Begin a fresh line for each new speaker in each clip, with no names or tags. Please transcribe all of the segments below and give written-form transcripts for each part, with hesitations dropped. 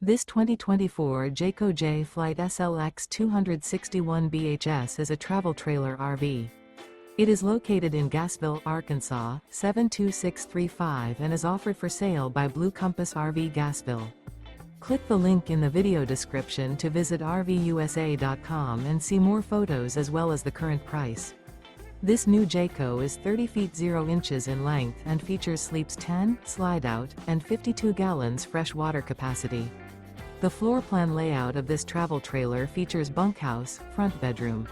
This 2024 Jayco Jay Flight SLX 261 BHS is a travel trailer RV. It is located in Gassville, Arkansas, 72635 and is offered for sale by Blue Compass RV Gassville. Click the link in the video description to visit RVUSA.com and see more photos as well as the current price. This new Jayco is 30 feet 0 inches in length and features sleeps 10, slide-out, and 52 gallons fresh water capacity. The floor plan layout of this travel trailer features bunkhouse, front bedroom.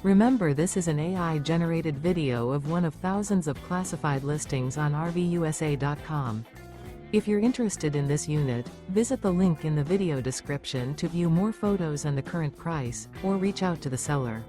Remember, this is an AI-generated video of one of thousands of classified listings on RVUSA.com. If you're interested in this unit, visit the link in the video description to view more photos and the current price, or reach out to the seller.